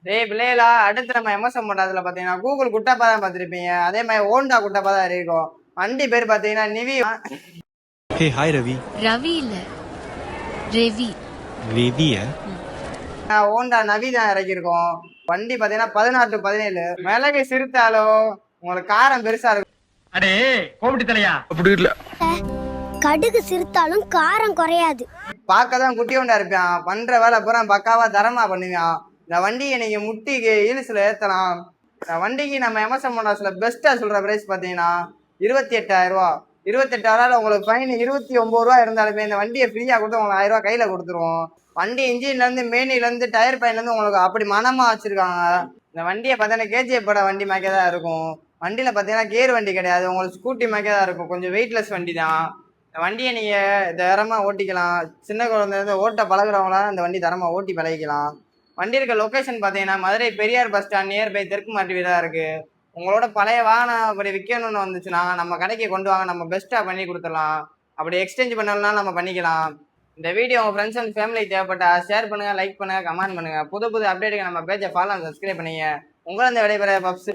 டேய் பிள்ளைகளா, அடுத்து நம்ம எம்எஸ்எம் பண்றதுல பாத்தீங்கன்னா கூகுள் குட்டப்பா தான் பார்த்திருப்பீங்க. அதே மாதிரி ஹோண்டா குட்டப்பா தான் இருக்கும். வண்டி பேர் பாத்தீங்கன்னா நிவி. Hey hi Ravi. ரவி இல்ல, ரெவி. ரெவியா? ஹோண்டா நவி தான் இறக்கியிருக்கோம். வண்டி பாத்தீங்கன்னா 16 to 17. மிளகு சிறுத்தாலும் உங்களுக்கு காரம் பெருசா இருக்கும். அடே கோமிட்டி தலையா, அப்படி இல்ல. கடுகு சிறுத்தாலும் காரம் குறையாது. பார்க்கதான் குட்டி ஹோண்டா இருப்பான், பண்ற வேலை பூரா பக்காவா தரமா பண்ணுவான். இந்த வண்டியை நீங்க முட்டிக்கு ஈல்ஸ்ல ஏத்தலாம். இந்த வண்டிக்கு நம்ம எம்எஸ்எம் ஹோண்டாஸ்ல பெஸ்டா சொல்ற பிரைஸ் பாத்தீங்கன்னா 28,000 ரூபா. 28,000 உங்களுக்கு ஃபைன் 29 ரூபா இருந்தாலுமே இந்த வண்டியை ஃப்ரீயா கொடுத்து உங்களுக்கு 1000 ரூபா கையில கொடுத்துருவோம். வண்டி இன்ஜின்ல இருந்து மேனில இருந்து டயர் பைன்ல இருந்து உங்களுக்கு அப்படி மனமா வச்சிருக்காங்க. இந்த வண்டியை பார்த்தீங்கன்னா கேஜிஎஃப் பட வண்டி மேக்கே தான் இருக்கும். வண்டியில பாத்தீங்கன்னா கேர் வண்டி கிடையாது, உங்களுக்கு ஸ்கூட்டி மேக்கே தான் இருக்கும். கொஞ்சம் வெயிட்லெஸ் வண்டி தான். இந்த வண்டியை நீங்க தரமா ஓட்டிக்கலாம். சின்ன குழந்தை ஓட்ட பழகுறவங்களாம் இந்த வண்டி தரமா ஓட்டி பழகிக்கலாம். வண்டி இருக்க லொக்கேஷன் பார்த்தீங்கன்னா Madurai Periyar bus stand nearby தெற்கு மாட்டு வீடாக இருக்கு. உங்களோட பழைய வாகனம் அப்படி விற்கணும்னு வந்துச்சுன்னா நம்ம கடைக்கு கொண்டு வாங்க, நம்ம பெஸ்ட்டாக பண்ணி கொடுத்துடலாம். அப்படி எக்ஸ்சேஞ்ச் பண்ணலாம் நம்ம பண்ணிக்கலாம். இந்த வீடியோ உங்கள் ஃப்ரெண்ட்ஸ் அண்ட் ஃபேமிலி தேவைப்பட்டா ஷேர் பண்ணுங்க, லைக் பண்ணுங்க, கமெண்ட் பண்ணுங்க. புது புது அப்டேட்டுக்கு நம்ம பேஜை ஃபாலோ சப்ஸ்கிரைப் பண்ணுங்க. உங்களை இந்த விடைபெற பப்ஸ்.